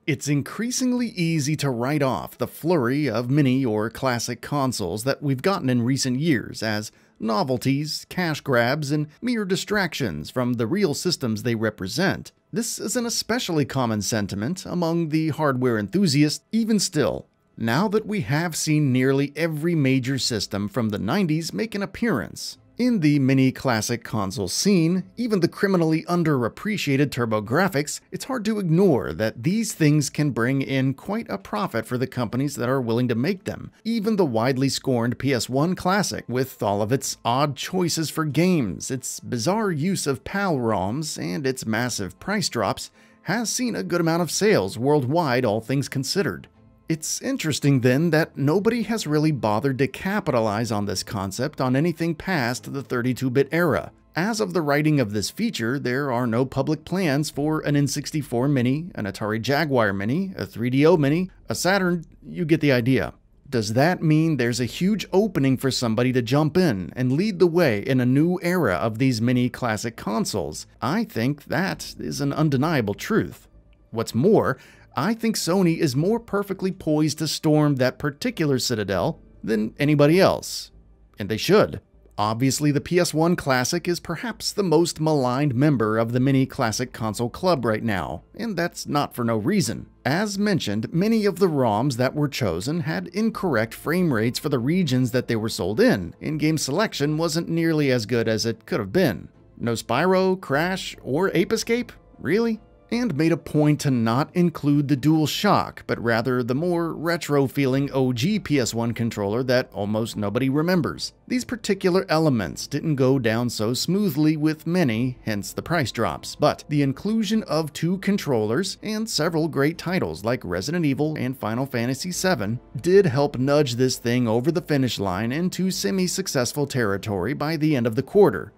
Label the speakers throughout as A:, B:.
A: It's increasingly easy to write off the flurry of mini or classic consoles that we've gotten in recent years as novelties, cash grabs, and mere distractions from the real systems they represent. This is an especially common sentiment among the hardware enthusiasts. Even still, now that we have seen nearly every major system from the 90s make an appearance in the mini classic console scene, even the criminally underappreciated TurboGrafx, it's hard to ignore that these things can bring in quite a profit for the companies that are willing to make them. Even the widely scorned PS1 Classic, with all of its odd choices for games, its bizarre use of PAL ROMs, and its massive price drops, has seen a good amount of sales worldwide, all things considered. It's interesting then that nobody has really bothered to capitalize on this concept on anything past the 32-bit era. As of the writing of this feature, there are no public plans for an N64 Mini, an Atari Jaguar Mini, a 3DO Mini, a Saturn. You get the idea. Does that mean there's a huge opening for somebody to jump in and lead the way in a new era of these mini classic consoles? I think that is an undeniable truth. What's more, I think Sony is more perfectly poised to storm that particular citadel than anybody else. And they should. Obviously, the PS1 Classic is perhaps the most maligned member of the mini classic console club right now, and that's not for no reason. As mentioned, many of the ROMs that were chosen had incorrect frame rates for the regions that they were sold in. In-game selection wasn't nearly as good as it could have been. No Spyro, Crash, or Ape Escape? Really? And made a point to not include the DualShock, but rather the more retro-feeling OG PS1 controller that almost nobody remembers. These particular elements didn't go down so smoothly with many, hence the price drops, but the inclusion of two controllers and several great titles like Resident Evil and Final Fantasy VII did help nudge this thing over the finish line into semi-successful territory by the end of the quarter.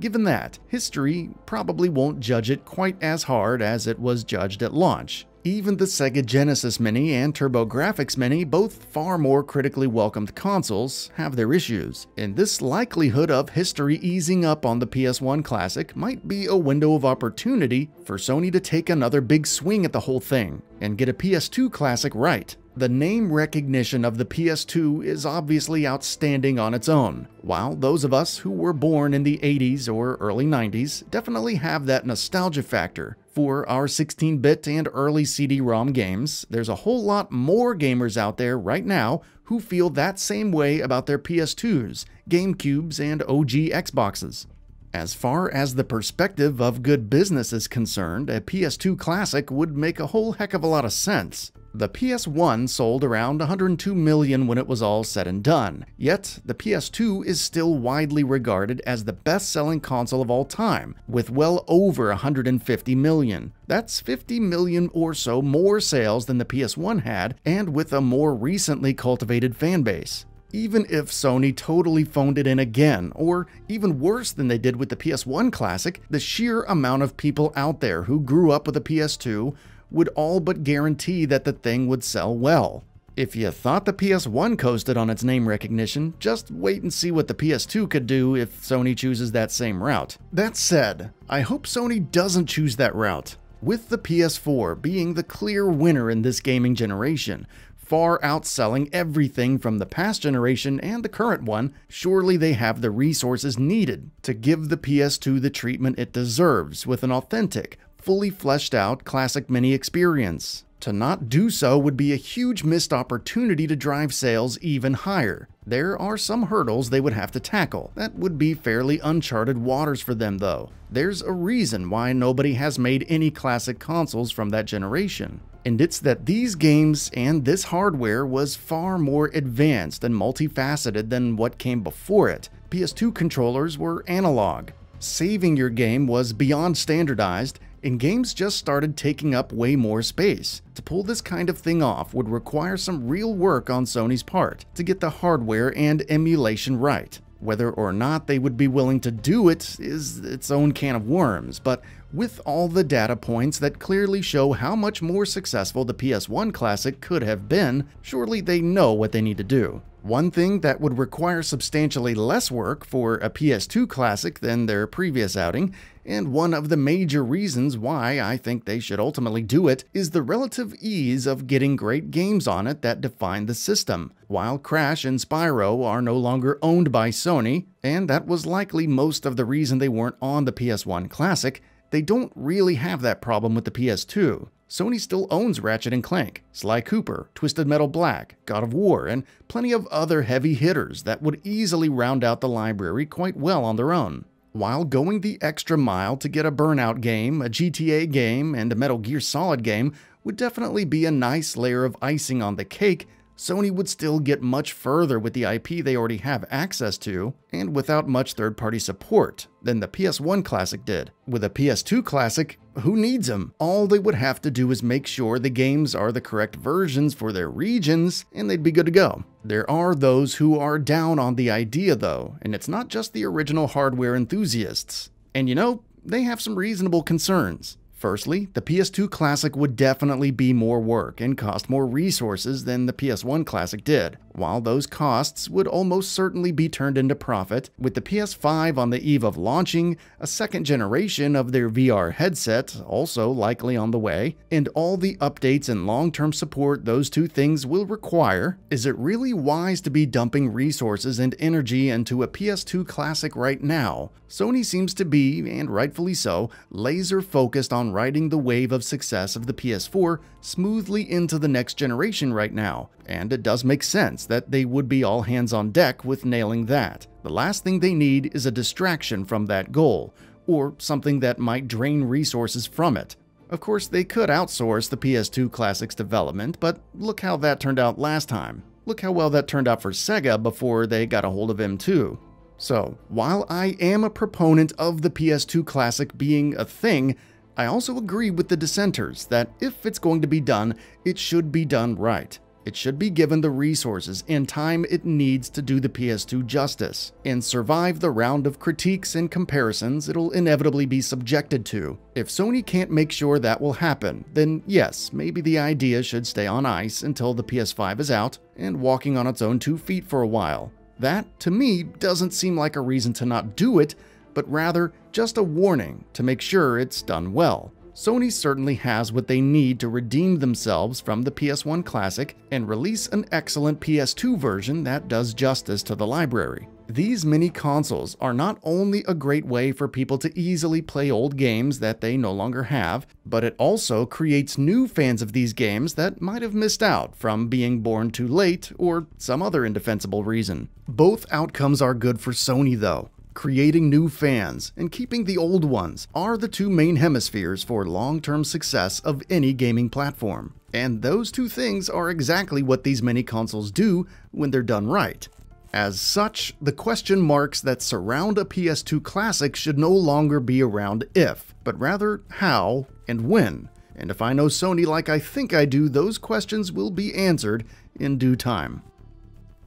A: Given that, history probably won't judge it quite as hard as it was judged at launch. Even the Sega Genesis Mini and TurboGrafx Mini, both far more critically welcomed consoles, have their issues. And this likelihood of history easing up on the PS1 Classic might be a window of opportunity for Sony to take another big swing at the whole thing and get a PS2 Classic right. The name recognition of the PS2 is obviously outstanding on its own, while those of us who were born in the 80s or early 90s definitely have that nostalgia factor. For our 16-bit and early CD-ROM games, there's a whole lot more gamers out there right now who feel that same way about their PS2s, GameCubes, and OG Xboxes. As far as the perspective of good business is concerned, a PS2 Classic would make a whole heck of a lot of sense. The PS1 sold around 102 million when it was all said and done, yet the PS2 is still widely regarded as the best-selling console of all time, with well over 150 million. That's 50 million or so more sales than the PS1 had, and with a more recently cultivated fanbase. Even if Sony totally phoned it in again, or even worse than they did with the PS1 Classic, the sheer amount of people out there who grew up with a PS2 would all but guarantee that the thing would sell well. If you thought the PS1 coasted on its name recognition, just wait and see what the PS2 could do if Sony chooses that same route. That said, I hope Sony doesn't choose that route. With the PS4 being the clear winner in this gaming generation, far outselling everything from the past generation and the current one, surely they have the resources needed to give the PS2 the treatment it deserves with an authentic, fully fleshed out classic mini experience. To not do so would be a huge missed opportunity to drive sales even higher. There are some hurdles they would have to tackle. That would be fairly uncharted waters for them though. There's a reason why nobody has made any classic consoles from that generation. And it's that these games and this hardware was far more advanced and multifaceted than what came before it. PS2 controllers were analog. Saving your game was beyond standardized, and games just started taking up way more space. To pull this kind of thing off would require some real work on Sony's part to get the hardware and emulation right. Whether or not they would be willing to do it is its own can of worms, but with all the data points that clearly show how much more successful the PS1 Classic could have been, surely they know what they need to do. One thing that would require substantially less work for a PS2 Classic than their previous outing and one of the major reasons why I think they should ultimately do it is the relative ease of getting great games on it that define the system. While Crash and Spyro are no longer owned by Sony, and that was likely most of the reason they weren't on the PS1 Classic, they don't really have that problem with the PS2. Sony still owns Ratchet & Clank, Sly Cooper, Twisted Metal Black, God of War, and plenty of other heavy hitters that would easily round out the library quite well on their own. While going the extra mile to get a Burnout game, a GTA game, and a Metal Gear Solid game would definitely be a nice layer of icing on the cake, Sony would still get much further with the IP they already have access to, and without much third-party support, than the PS1 Classic did. With a PS2 Classic, who needs them? All they would have to do is make sure the games are the correct versions for their regions, and they'd be good to go. There are those who are down on the idea though, and it's not just the original hardware enthusiasts. And you know, they have some reasonable concerns. Firstly, the PS2 Classic would definitely be more work and cost more resources than the PS1 Classic did. While those costs would almost certainly be turned into profit, with the PS5 on the eve of launching, a second generation of their VR headset also likely on the way, and all the updates and long-term support those two things will require, is it really wise to be dumping resources and energy into a PS2 Classic right now? Sony seems to be, and rightfully so, laser-focused on riding the wave of success of the PS4 smoothly into the next generation right now, and it does make sense that they would be all hands on deck with nailing that. The last thing they need is a distraction from that goal, or something that might drain resources from it. Of course, they could outsource the PS2 Classic's development, but look how that turned out last time. Look how well that turned out for Sega before they got a hold of M2. So, while I am a proponent of the PS2 Classic being a thing, I also agree with the dissenters that if it's going to be done, it should be done right. It should be given the resources and time it needs to do the PS2 justice, and survive the round of critiques and comparisons it'll inevitably be subjected to. If Sony can't make sure that will happen, then yes, maybe the idea should stay on ice until the PS5 is out and walking on its own 2 feet for a while. That, to me, doesn't seem like a reason to not do it, but rather just a warning to make sure it's done well. Sony certainly has what they need to redeem themselves from the PS1 Classic and release an excellent PS2 version that does justice to the library. These mini consoles are not only a great way for people to easily play old games that they no longer have, but it also creates new fans of these games that might have missed out from being born too late or some other indefensible reason. Both outcomes are good for Sony though. Creating new fans and keeping the old ones are the two main hemispheres for long-term success of any gaming platform. And those two things are exactly what these mini consoles do when they're done right. As such, the question marks that surround a PS2 Classic should no longer be around if, but rather how and when. And if I know Sony like I think I do, those questions will be answered in due time.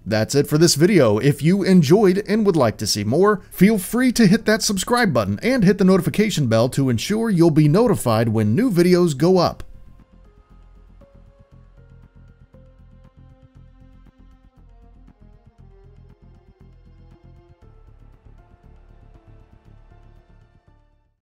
A: That's it for this video. If you enjoyed and would like to see more, feel free to hit that subscribe button and hit the notification bell to ensure you'll be notified when new videos go up.